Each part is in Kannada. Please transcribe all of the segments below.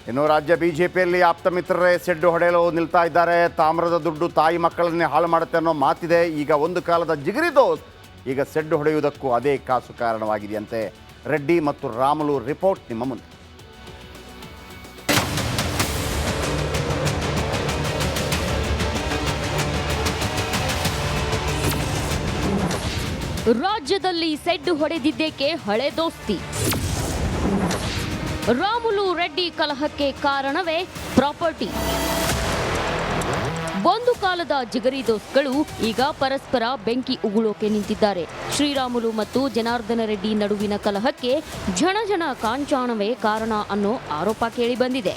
ಇನ್ನು ರಾಜ್ಯ ಬಿಜೆಪಿಯಲ್ಲಿ ಆಪ್ತ ಮಿತ್ರರೇ ಸೆಡ್ಡು ಹೊಡೆಯಲು ನಿಲ್ತಾ ಇದ್ದಾರೆ. ತಾಮ್ರದ ದುಡ್ಡು ತಾಯಿ ಮಕ್ಕಳನ್ನೇ ಹಾಳು ಮಾಡುತ್ತೆ ಅನ್ನೋ ಮಾತಿದೆ. ಈಗ ಒಂದು ಕಾಲದ ಜಿಗರಿ ದೋಸ್ತ್ ಈಗ ಸೆಡ್ಡು ಹೊಡೆಯುವುದಕ್ಕೂ ಅದೇ ಕಾಸು ಕಾರಣವಾಗಿದೆಯಂತೆ. ರೆಡ್ಡಿ ಮತ್ತು ರಾಮುಲು ರಿಪೋರ್ಟ್ ನಿಮ್ಮ ಮುಂದೆ. ರಾಜ್ಯದಲ್ಲಿ ಸೆಡ್ಡು ಹೊಡೆದಿದ್ದೇಕೆ ಹಳೆ ದೋಸ್ತಿ. ರಾಮುಲು ರೆಡ್ಡಿ ಕಲಹಕ್ಕೆ ಕಾರಣವೇ ಪ್ರಾಪರ್ಟಿ. ಒಂದು ಕಾಲದ ಜಿಗರಿ ದೋಸ್ತ್ಗಳು ಈಗ ಪರಸ್ಪರ ಬೆಂಕಿ ಉಗುಳೋಕೆ ನಿಂತಿದ್ದಾರೆ. ಶ್ರೀರಾಮುಲು ಮತ್ತು ಜನಾರ್ದನ ರೆಡ್ಡಿ ನಡುವಿನ ಕಲಹಕ್ಕೆ ಝಣಝಣ ಕಾಂಚಾಣವೇ ಕಾರಣ ಅನ್ನೋ ಆರೋಪ ಕೇಳಿಬಂದಿದೆ.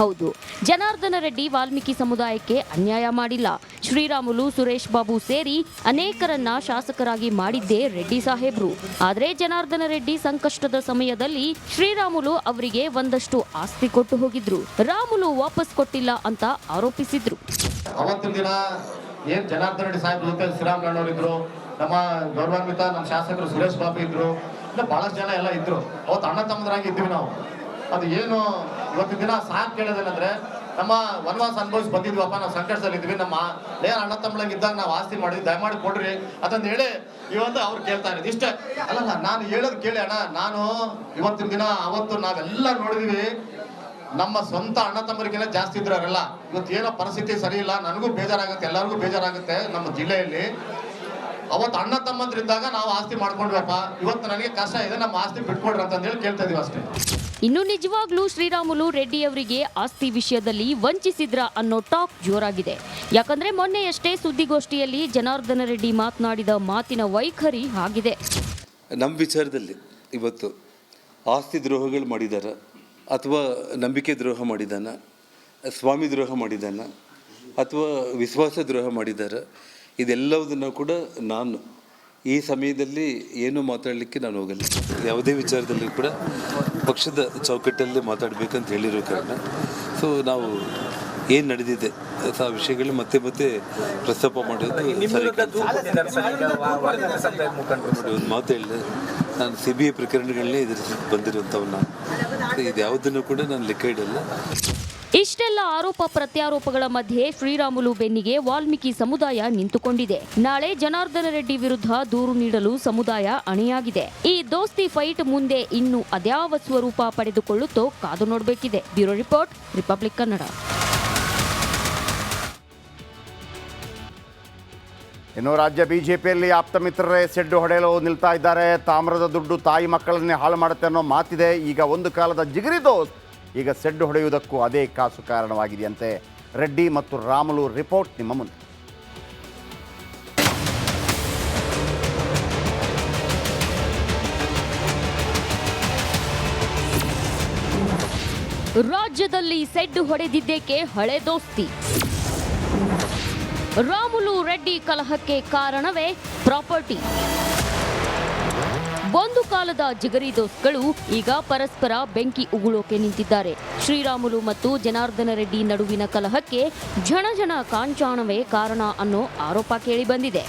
ಹೌದು, ಜನಾರ್ದನ ರೆಡ್ಡಿ ವಾಲ್ಮೀಕಿ ಸಮುದಾಯಕ್ಕೆ ಅನ್ಯಾಯ ಮಾಡಿಲ್ಲ. ಶ್ರೀರಾಮುಲು, ಸುರೇಶ್ ಬಾಬು ಸೇರಿ ಅನೇಕರನ್ನ ಶಾಸಕರಾಗಿ ಮಾಡಿದ್ದೇ ರೆಡ್ಡಿ ಸಾಹೇಬ್ರು. ಆದರೆ ಜನಾರ್ದನ ರೆಡ್ಡಿ ಸಂಕಷ್ಟದ ಸಮಯದಲ್ಲಿ ಶ್ರೀರಾಮುಲು ಅವರಿಗೆ ಒಂದಷ್ಟು ಆಸ್ತಿ ಕೊಟ್ಟು ಹೋಗಿದ್ರು. ರಾಮುಲು ವಾಪಸ್ ಕೊಟ್ಟಿಲ್ಲ ಅಂತ ಆರೋಪಿಸಿದ್ರು. ಅವತ್ತಿನ ದಿನ ಏನ್ ಜನಾರ್ದನ ರೆಡ್ಡಿ ಸಾಹೇಬ್ ಜೊತೆ ಶ್ರೀರಾಮುಲು ಇದ್ರು, ನಮ್ಮ ಗೌರವಾನ್ವಿತ ನಮ್ಮ ಶಾಸಕರು ಸುರೇಶ್ ಬಾಬು ಇದ್ರು, ಬಹಳಷ್ಟು ಜನ ಎಲ್ಲ ಇದ್ರು. ಅವತ್ತು ಅಣ್ಣ ತಮ್ಮದರಾಗಿ ಇದ್ವಿ ನಾವು. ಅದು ಏನು ಇವತ್ತಿನ ದಿನ ಸಾಕು ಕೇಳೋದೇನಂದ್ರೆ, ನಮ್ಮ ವನವಾಸ ಅನುಭವಿಸಿ ಬಂದಿದ್ವಪ್ಪ, ನಾವು ಸಂಕಟದಲ್ಲಿದ್ವಿ, ನಮ್ಮ ಅಣ್ಣ ತಮ್ಮಳಂಗೆ ಇದ್ದಾಗ ನಾವು ಆಸ್ತಿ ಮಾಡಿದ್ವಿ, ದಯಮಾಡಿ ಕೊಡ್ರಿ ಅಂತಂದು ಹೇಳಿ ಇವತ್ತು ಅವ್ರು ಕೇಳ್ತಾ ಇರೋದು ಇಷ್ಟೇ. ಅಲ್ಲ, ನಾನು ಹೇಳೋದು ಕೇಳಿ ಅಣ್ಣ, ನಾನು ಇವತ್ತಿನ ದಿನ ಅವತ್ತು ನಾವೆಲ್ಲ ನೋಡಿದ್ವಿ, ನಮ್ಮ ಸ್ವಂತ ಅಣ್ಣ ತಮ್ಮರಿಗೆಲ್ಲ ಜಾಸ್ತಿ ಇದ್ರು ಅವರೆಲ್ಲ. ಇವತ್ತು ಏನೋ ಪರಿಸ್ಥಿತಿ ಸರಿ ಇಲ್ಲ, ನನಗೂ ಬೇಜಾರಾಗುತ್ತೆ, ಎಲ್ಲರಿಗೂ ಬೇಜಾರಾಗುತ್ತೆ. ನಮ್ಮ ಜಿಲ್ಲೆಯಲ್ಲಿ ಅವತ್ತು ಅಣ್ಣ ತಮ್ಮಂದ್ರಿದ್ದಾಗ ನಾವು ಆಸ್ತಿ ಮಾಡ್ಕೊಂಡ್ವಪ್ಪ, ಇವತ್ತು ನನಗೆ ಕಷ್ಟ ಇದೆ, ನಮ್ಮ ಆಸ್ತಿ ಬಿಟ್ಕೊಡ್ರಿ ಅಂತಂದೇಳಿ ಕೇಳ್ತಾ ಇದೀವಿ ಅಷ್ಟೇ. ಇನ್ನು ನಿಜವಾಗ್ಲೂ ಶ್ರೀರಾಮುಲು ರೆಡ್ಡಿ ಅವರಿಗೆ ಆಸ್ತಿ ವಿಷಯದಲ್ಲಿ ವಂಚಿಸಿದ್ರ ಅನ್ನೋ ಟಾಕ್ ಜೋರಾಗಿದೆ. ಯಾಕಂದ್ರೆ ಮೊನ್ನೆಯಷ್ಟೇ ಸುದ್ದಿಗೋಷ್ಠಿಯಲ್ಲಿ ಜನಾರ್ದನ ರೆಡ್ಡಿ ಮಾತನಾಡಿದ ಮಾತಿನ ವೈಖರಿ ಆಗಿದೆ. ನಮ್ಮ ವಿಚಾರದಲ್ಲಿ ಇವತ್ತು ಆಸ್ತಿ ದ್ರೋಹಗಳು ಮಾಡಿದಾರ, ಅಥವಾ ನಂಬಿಕೆ ದ್ರೋಹ ಮಾಡಿದಾನ, ಸ್ವಾಮಿ ದ್ರೋಹ ಮಾಡಿದಾನ, ಅಥವಾ ವಿಶ್ವಾಸ ದ್ರೋಹ ಮಾಡಿದಾರ, ಇದೆಲ್ಲವುದನ್ನು ಕೂಡ ನಾನು ಈ ಸಮಯದಲ್ಲಿ ಏನು ಮಾತಾಡಲಿಕ್ಕೆ ನಾನು ಹೋಗಲ್ಲ. ಯಾವುದೇ ವಿಚಾರದಲ್ಲಿ ಕೂಡ ಪಕ್ಷದ ಚೌಕಟ್ಟಲ್ಲಿ ಮಾತಾಡಬೇಕಂತ ಹೇಳಿರೋ ಕಾರಣ ನಾವು ಏನು ನಡೆದಿದೆ ಆ ವಿಷಯಗಳು ಮತ್ತೆ ಮತ್ತೆ ಪ್ರಸ್ತಾಪ ಮಾಡೋದು ಸರಿ. ಒಂದು ಮಾತು ಹೇಳಿದೆ, ನಾನು CBI ಪ್ರಕರಣಗಳನ್ನೇ ಎದುರಿಸಿ ಬಂದಿರುವಂಥವನ್ನ, ಇದು ಯಾವುದನ್ನು ಕೂಡ ನಾನು ಲೆಕ್ಕ ಇಡಲ್ಲ. ಇಷ್ಟೆಲ್ಲ ಆರೋಪ ಪ್ರತ್ಯಾರೋಪಗಳ ಮಧ್ಯೆ ಶ್ರೀರಾಮುಲು ಬೆನ್ನಿಗೆ ವಾಲ್ಮೀಕಿ ಸಮುದಾಯ ನಿಂತುಕೊಂಡಿದೆ. ನಾಳೆ ಜನಾರ್ದನ ರೆಡ್ಡಿ ವಿರುದ್ಧ ದೂರು ನೀಡಲು ಸಮುದಾಯ ಅಣಿಯಾಗಿದೆ. ಈ ದೋಸ್ತಿ ಫೈಟ್ ಮುಂದೆ ಇನ್ನು ಅದ್ಯಾವ ಸ್ವರೂಪ ಪಡೆದುಕೊಳ್ಳುತ್ತೋ ಕಾದು ನೋಡಬೇಕಿದೆ. Bureau report, Republic Kannada. ಇನ್ನು ರಾಜ್ಯ ಬಿಜೆಪಿಯಲ್ಲಿ ಆಪ್ತ ಮಿತ್ರರೇ ಸೆಡ್ಡು ಹೊಡೆಯಲು ನಿಲ್ತಾ ಇದ್ದಾರೆ. ತಾಮ್ರದ ದುಡ್ಡು ತಾಯಿ ಮಕ್ಕಳನ್ನೇ ಹಾಳು ಮಾಡುತ್ತೆ ಅನ್ನೋ ಮಾತಿದೆ. ಈಗ ಒಂದು ಕಾಲದ ಜಿಗರಿ ದೋಸ್ತ್ ಈಗ ಸೆಡ್ಡು ಹೊಡೆಯುವುದಕ್ಕೂ ಅದೇ ಕಾಸು ಕಾರಣವಾಗಿದೆಯಂತೆ. ರೆಡ್ಡಿ ಮತ್ತು ರಾಮುಲು ರಿಪೋರ್ಟ್ ನಿಮ್ಮ ಮುಂದೆ. ರಾಜ್ಯದಲ್ಲಿ ಸೆಡ್ಡು ಹೊಡೆದಿದ್ದೇಕೆ ಹಳೆ ದೋಸ್ತಿ. ರಾಮುಲು ರೆಡ್ಡಿ ಕಲಹಕ್ಕೆ ಕಾರಣವೇ ಪ್ರಾಪರ್ಟಿ. ಒಂದು ಕಾಲದ ಜಿಗರಿ ದೋಸ್ತ್ಗಳು ಈಗ ಪರಸ್ಪರ ಬೆಂಕಿ ಉಗುಳೋಕೆ ನಿಂತಿದ್ದಾರೆ. ಶ್ರೀರಾಮುಲು ಮತ್ತು ಜನಾರ್ದನ ರೆಡ್ಡಿ ನಡುವಿನ ಕಲಹಕ್ಕೆ ಝಣಝಣ ಕಾಂಚಾಣವೇ ಕಾರಣ ಅನ್ನೋ ಆರೋಪ ಕೇಳಿಬಂದಿದೆ.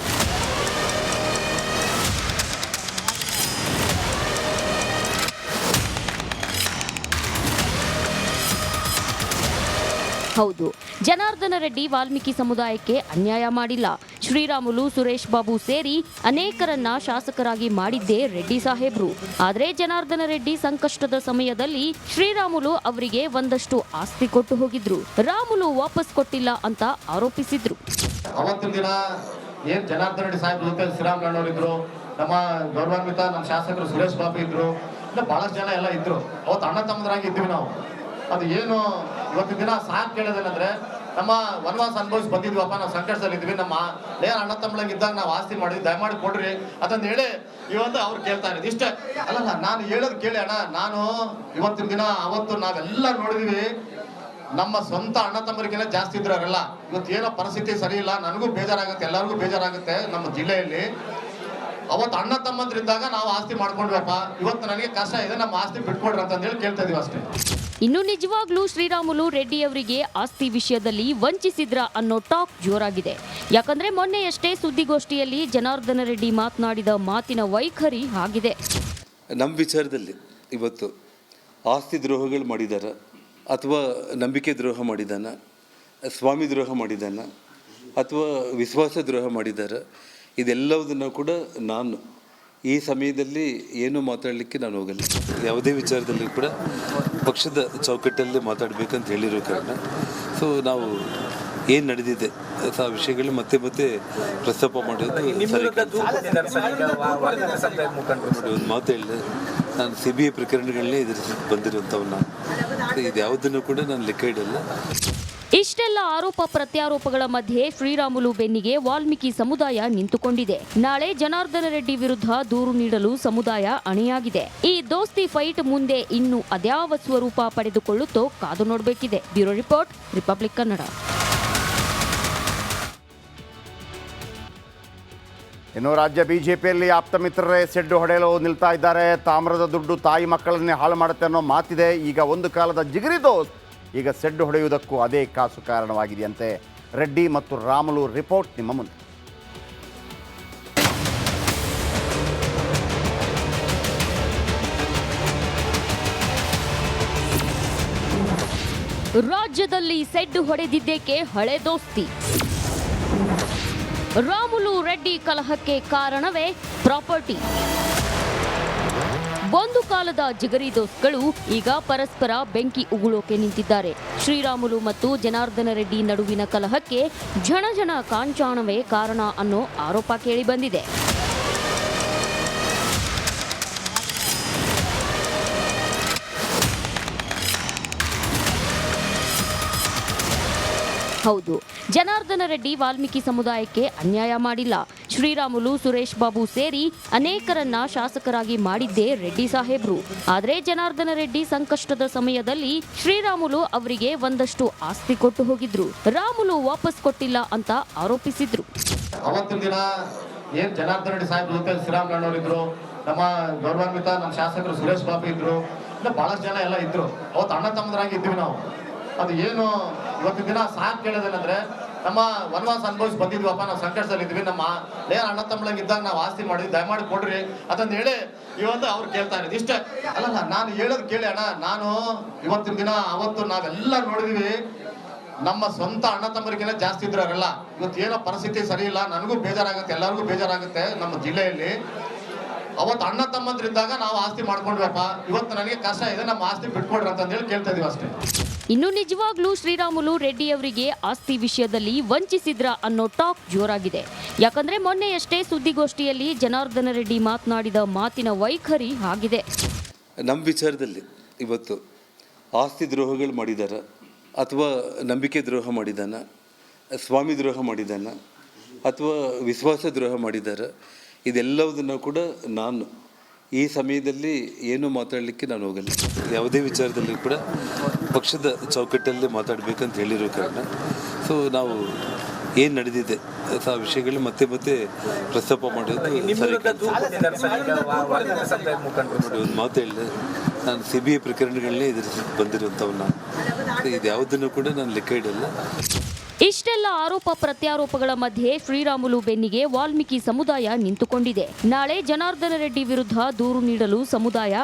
ಹೌದು, ಜನಾರ್ದನ ರೆಡ್ಡಿ ವಾಲ್ಮೀಕಿ ಸಮುದಾಯಕ್ಕೆ ಅನ್ಯಾಯ ಮಾಡಿಲ್ಲ. ಶ್ರೀರಾಮುಲು, ಸುರೇಶ್ ಬಾಬು ಸೇರಿ ಅನೇಕರನ್ನ ಶಾಸಕರಾಗಿ ಮಾಡಿದ್ದೇ ರೆಡ್ಡಿ ಸಾಹೇಬ್ರು. ಆದರೆ ಜನಾರ್ದನ ರೆಡ್ಡಿ ಸಂಕಷ್ಟದ ಸಮಯದಲ್ಲಿ ಶ್ರೀರಾಮುಲು ಅವರಿಗೆ ಒಂದಷ್ಟು ಆಸ್ತಿ ಕೊಟ್ಟು ಹೋಗಿದ್ರು. ರಾಮುಲು ವಾಪಸ್ ಕೊಟ್ಟಿಲ್ಲ ಅಂತ ಆರೋಪಿಸಿದ್ರು. ಅವತ್ತಿನ ದಿನ ಏನ್ ಜನಾರ್ದನ ರೆಡ್ಡಿ ಸಾಹೇಬ್ ಜೊತೆ ಶ್ರೀರಾಮುಲು ಇದ್ರು, ನಮ್ಮ ಗೌರವಾನ್ವಿತ ನಮ್ಮ ಶಾಸಕರು ಸುರೇಶ್ ಬಾಬು ಇದ್ರು, ಬಹಳಷ್ಟು ಜನ ಎಲ್ಲ ಇದ್ರು. ಅವತ್ತು ಅಣ್ಣ ತಮ್ಮದರಾಗಿ ಇದ್ವಿ ನಾವು. ಅದು ಏನು ಇವತ್ತಿನ ದಿನ ಸಾಕು ಕೇಳೋದೇನಂದ್ರೆ, ನಮ್ಮ ವನವಾಸ ಅನುಭವಿಸಿ ಬಂದಿದ್ವಪ್ಪ, ನಾವು ಸಂಕಟದಲ್ಲಿದ್ವಿ, ನಮ್ಮ ಅಣ್ಣ ತಮ್ಮಳಂಗೆ ಇದ್ದಾಗ ನಾವು ಆಸ್ತಿ ಮಾಡಿದ್ವಿ, ದಯಮಾಡಿ ಕೊಡ್ರಿ ಅಂತಂದು ಹೇಳಿ ಇವತ್ತು ಅವ್ರು ಕೇಳ್ತಾ ಇರೋದು ಇಷ್ಟೇ. ಅಲ್ಲ, ನಾನು ಹೇಳೋದು ಕೇಳಿ ಅಣ್ಣ, ನಾನು ಇವತ್ತಿನ ದಿನ ಅವತ್ತು ನಾವೆಲ್ಲ ನೋಡಿದ್ವಿ, ನಮ್ಮ ಸ್ವಂತ ಅಣ್ಣ ತಮ್ಮರಿಗೆಲ್ಲ ಜಾಸ್ತಿ ಇದ್ರು ಅವರೆಲ್ಲ. ಇವತ್ತು ಏನೋ ಪರಿಸ್ಥಿತಿ ಸರಿ ಇಲ್ಲ, ನನಗೂ ಬೇಜಾರಾಗುತ್ತೆ, ಎಲ್ಲರಿಗೂ ಬೇಜಾರಾಗುತ್ತೆ. ನಮ್ಮ ಜಿಲ್ಲೆಯಲ್ಲಿ ಅವತ್ತು ಅಣ್ಣ ತಮ್ಮಂದ್ರಿದ್ದಾಗ ನಾವು ಆಸ್ತಿ ಮಾಡ್ಕೊಂಡ್ವಪ್ಪ, ಇವತ್ತು ನನಗೆ ಕಷ್ಟ ಇದೆ, ನಮ್ಮ ಆಸ್ತಿ ಬಿಟ್ಕೊಡ್ರಿ ಅಂತಂದೇಳಿ ಕೇಳ್ತಾ ಇದೀವಿ ಅಷ್ಟೇ. ಇನ್ನು ನಿಜವಾಗ್ಲೂ ಶ್ರೀರಾಮುಲು ರೆಡ್ಡಿ ಅವರಿಗೆ ಆಸ್ತಿ ವಿಷಯದಲ್ಲಿ ವಂಚಿಸಿದ್ರ ಅನ್ನೋ ಟಾಕ್ ಜೋರಾಗಿದೆ. ಯಾಕಂದ್ರೆ ಮೊನ್ನೆಯಷ್ಟೇ ಸುದ್ದಿಗೋಷ್ಠಿಯಲ್ಲಿ ಜನಾರ್ದನ ರೆಡ್ಡಿ ಮಾತನಾಡಿದ ಮಾತಿನ ವೈಖರಿ ಆಗಿದೆ. ನಮ್ಮ ವಿಚಾರದಲ್ಲಿ ಇವತ್ತು ಆಸ್ತಿ ದ್ರೋಹಗಳು ಮಾಡಿದಾರ ಅಥವಾ ನಂಬಿಕೆ ದ್ರೋಹ ಮಾಡಿದಾನ, ಸ್ವಾಮಿ ದ್ರೋಹ ಮಾಡಿದಾನ ಅಥವಾ ವಿಶ್ವಾಸ ದ್ರೋಹ ಮಾಡಿದಾರ, ಇದೆಲ್ಲವುದನ್ನು ಕೂಡ ನಾನು ಈ ಸಮಯದಲ್ಲಿ ಏನು ಮಾತಾಡಲಿಕ್ಕೆ ನಾನು ಹೋಗಲ್ಲ. ಯಾವುದೇ ವಿಚಾರದಲ್ಲಿ ಕೂಡ ಪಕ್ಷದ ಚೌಕಟ್ಟಲ್ಲೇ ಮಾತಾಡಬೇಕಂತ ಹೇಳಿರೋ ಕಾರಣ ನಾವು ಏನು ನಡೆದಿದೆ ಆ ವಿಷಯಗಳು ಮತ್ತೆ ಮತ್ತೆ ಪ್ರಸ್ತಾಪ ಮಾಡೋದು ಒಂದು ಮಾತು ಹೇಳಿದೆ. ನಾನು CBI ಪ್ರಕರಣಗಳನ್ನೇ ಎದುರಿಸಿ ಬಂದಿರುವಂಥವನ್ನ, ಇದು ಯಾವುದನ್ನು ಕೂಡ ನಾನು ಲೆಕ್ಕ ಇಡಲ್ಲ. ಇಷ್ಟೆಲ್ಲ ಆರೋಪ ಪ್ರತ್ಯಾರೋಪಗಳ ಮಧ್ಯೆ ಶ್ರೀರಾಮುಲು ಬೆನ್ನಿಗೆ ವಾಲ್ಮೀಕಿ ಸಮುದಾಯ ನಿಂತುಕೊಂಡಿದೆ. ನಾಳೆ ಜನಾರ್ದನ ರೆಡ್ಡಿ ವಿರುದ್ಧ ದೂರು ನೀಡಲು ಸಮುದಾಯ ಅಣಿಯಾಗಿದೆ. ಈ ದೋಸ್ತಿ ಫೈಟ್ ಮುಂದೆ ಇನ್ನು ಅದ್ಯಾವ ಸ್ವರೂಪ ಪಡೆದುಕೊಳ್ಳುತ್ತೋ ಕಾದು ನೋಡಬೇಕಿದೆ. Bureau report, Republic Kannada. ಇನ್ನು ರಾಜ್ಯ ಬಿಜೆಪಿಯಲ್ಲಿ ಆಪ್ತ ಮಿತ್ರರೇ ಸೆಡ್ಡು ಹೊಡೆಯಲು ನಿಲ್ತಾ ಇದ್ದಾರೆ. ತಾಮ್ರದ ದುಡ್ಡು ತಾಯಿ ಮಕ್ಕಳನ್ನೇ ಹಾಳು ಮಾಡುತ್ತೆ ಅನ್ನೋ ಮಾತಿದೆ. ಈಗ ಒಂದು ಕಾಲದ ಜಿಗರಿ ದೋಸ್ತ್ ಈಗ ಸೆಡ್ಡು ಹೊಡೆಯುವುದಕ್ಕೂ ಅದೇ ಕಾಸು ಕಾರಣವಾಗಿದೆಯಂತೆ. ರೆಡ್ಡಿ ಮತ್ತು ರಾಮುಲು ರಿಪೋರ್ಟ್ ನಿಮ್ಮ ಮುಂದೆ. ರಾಜ್ಯದಲ್ಲಿ ಸೆಡ್ಡು ಹೊಡೆದಿದ್ದೇಕೆ ಹಳೆ ದೋಸ್ತಿ? ರಾಮುಲು ರೆಡ್ಡಿ ಕಲಹಕ್ಕೆ ಕಾರಣವೇ ಪ್ರಾಪರ್ಟಿ. ಒಂದು ಕಾಲದ ಜಿಗರಿ ದೋಸ್ತ್ಗಳು ಈಗ ಪರಸ್ಪರ ಬೆಂಕಿ ಉಗುಳೋಕೆ ನಿಂತಿದ್ದಾರೆ. ಶ್ರೀರಾಮುಲು ಮತ್ತು ಜನಾರ್ದನ ರೆಡ್ಡಿ ನಡುವಿನ ಕಲಹಕ್ಕೆ ಝಣಝಣ ಕಾಂಚಾಣವೇ ಕಾರಣ ಅನ್ನೋ ಆರೋಪ ಕೇಳಿಬಂದಿದೆ. ಹೌದು, ಜನಾರ್ದನ ರೆಡ್ಡಿ ವಾಲ್ಮೀಕಿ ಸಮುದಾಯಕ್ಕೆ ಅನ್ಯಾಯ ಮಾಡಿಲ್ಲ. ಶ್ರೀರಾಮುಲು, ಸುರೇಶ್ ಬಾಬು ಸೇರಿ ಅನೇಕರನ್ನ ಶಾಸಕರಾಗಿ ಮಾಡಿದ್ದೇ ರೆಡ್ಡಿ ಸಾಹೇಬ್ರು. ಆದರೆ ಜನಾರ್ದನ ರೆಡ್ಡಿ ಸಂಕಷ್ಟದ ಸಮಯದಲ್ಲಿ ಶ್ರೀರಾಮುಲು ಅವರಿಗೆ ಒಂದಷ್ಟು ಆಸ್ತಿ ಕೊಟ್ಟು ಹೋಗಿದ್ರು. ರಾಮುಲು ವಾಪಸ್ ಕೊಟ್ಟಿಲ್ಲ ಅಂತ ಆರೋಪಿಸಿದ್ರು. ಅವತ್ತಿನ ದಿನ ಏನ್ ಜನಾರ್ದನ ರೆಡ್ಡಿ ಸಾಹೇಬ್ ಜೊತೆ ಶ್ರೀರಾಮುಲು ನಮ್ಮ ಗೌರವಾನ್ವಿತ ನಮ್ಮ ಶಾಸಕರು ಸುರೇಶ್ ಬಾಬು ಇದ್ರು, ಬಹಳಷ್ಟು ಜನ ಎಲ್ಲ ಇದ್ರು. ಅವತ್ತು ಅಣ್ಣ ತಮ್ಮದರಾಗಿ ಇದ್ವಿ ನಾವು. ಅದು ಏನು ಇವತ್ತಿನ ದಿನ ಸಾಕು ಕೇಳೋದೇನಂದ್ರೆ, ನಮ್ಮ ವನವಾಸ ಅನುಭವಿಸಿ ಬಂದಿದ್ವಪ್ಪ, ನಾವು ಸಂಕಷ್ಟದಲ್ಲಿ ಇದ್ವಿ, ನಮ್ಮ ಅಣ್ಣ ತಮ್ಮಳಾಗಿದ್ದಾಗ ನಾವು ಆಸ್ತಿ ಮಾಡಿದ್ವಿ, ದಯಮಾಡಿ ಕೊಡ್ರಿ ಅಂತಂದು ಹೇಳಿ ಇವತ್ತು ಅವ್ರು ಕೇಳ್ತಾ ಇರೋದು ಇಷ್ಟೇ. ಅಲ್ಲಲ್ಲ, ನಾನು ಹೇಳೋದು ಕೇಳಿ ಅಣ್ಣ. ನಾನು ಇವತ್ತಿನ ದಿನ ಅವತ್ತು ನಾವೆಲ್ಲ ನೋಡಿದ್ವಿ, ನಮ್ಮ ಸ್ವಂತ ಅಣ್ಣ ತಮ್ಮರಿಗೆಲ್ಲ ಜಾಸ್ತಿ ಇದ್ರು ಅವರೆಲ್ಲ. ಇವತ್ತು ಏನೋ ಪರಿಸ್ಥಿತಿ ಸರಿ ಇಲ್ಲ, ನನಗೂ ಬೇಜಾರಾಗುತ್ತೆ, ಎಲ್ಲರಿಗೂ ಬೇಜಾರಾಗುತ್ತೆ. ನಮ್ಮ ಜಿಲ್ಲೆಯಲ್ಲಿ ಅವತ್ತು ಅಣ್ಣ ತಮ್ಮಂದ್ರಿದ್ದಾಗ ನಾವು ಆಸ್ತಿ ಮಾಡ್ಕೊಂಡ್ವಪ್ಪ, ಇವತ್ತು ನನಗೆ ಕಷ್ಟ ಇದೆ, ನಮ್ಮ ಆಸ್ತಿ ಬಿಟ್ಕೊಡ್ರಿ ಅಂತಂದೇಳಿ ಕೇಳ್ತಾ ಇದೀವಿ ಅಷ್ಟೇ. ಇನ್ನು ನಿಜವಾಗ್ಲೂ ಶ್ರೀರಾಮುಲು ರೆಡ್ಡಿಯವರಿಗೆ ಆಸ್ತಿ ವಿಷಯದಲ್ಲಿ ವಂಚಿಸಿದ್ರ ಅನ್ನೋ ಟಾಕ್ ಜೋರಾಗಿದೆ. ಯಾಕಂದ್ರೆ ಮೊನ್ನೆಯಷ್ಟೇ ಸುದ್ದಿಗೋಷ್ಠಿಯಲ್ಲಿ ಜನಾರ್ದನ ರೆಡ್ಡಿ ಮಾತನಾಡಿದ ಮಾತಿನ ವೈಖರಿ ಆಗಿದೆ. ನಮ್ಮ ವಿಚಾರದಲ್ಲಿ ಇವತ್ತು ಆಸ್ತಿ ದ್ರೋಹಗಳು ಮಾಡಿದಾರ ಅಥವಾ ನಂಬಿಕೆ ದ್ರೋಹ ಮಾಡಿದಾನ, ಸ್ವಾಮಿ ದ್ರೋಹ ಮಾಡಿದಾನ ಅಥವಾ ವಿಶ್ವಾಸ ದ್ರೋಹ ಮಾಡಿದಾರ, ಇದೆಲ್ಲವುದನ್ನು ಕೂಡ ನಾನು ಈ ಸಮಯದಲ್ಲಿ ಏನು ಮಾತಾಡಲಿಕ್ಕೆ ನಾನು ಹೋಗಲ್ಲ. ಯಾವುದೇ ವಿಚಾರದಲ್ಲಿ ಕೂಡ ಪಕ್ಷದ ಚೌಕಟ್ಟಲ್ಲೇ ಮಾತಾಡಬೇಕಂತ ಹೇಳಿರೋ ಕಾರಣ ನಾವು ಏನು ನಡೆದಿದೆ ಆ ವಿಷಯಗಳು ಮತ್ತೆ ಮತ್ತೆ ಪ್ರಸ್ತಾಪ ಮಾಡೋದು ಒಂದು ಮಾತು ಹೇಳಿದೆ. ನಾನು CBI ಪ್ರಕರಣಗಳನ್ನೇ ಎದುರಿಸಿ ಬಂದಿರುವಂಥವನ್ನ, ಇದು ಯಾವುದನ್ನು ಕೂಡ ನಾನು ಲೆಕ್ಕ ಇಡಲ್ಲ. ಇಷ್ಟೆಲ್ಲ ಆರೋಪ ಪ್ರತ್ಯಾರೋಪಗಳ ಮಧ್ಯೆ ಶ್ರೀರಾಮುಲು ಬೆನ್ನಿಗೆ ವಾಲ್ಮೀಕಿ ಸಮುದಾಯ ನಿಂತುಕೊಂಡಿದೆ. ನಾಳೆ ಜನಾರ್ದನ ರೆಡ್ಡಿ ವಿರುದ್ಧ ದೂರು ನೀಡಲು ಸಮುದಾಯ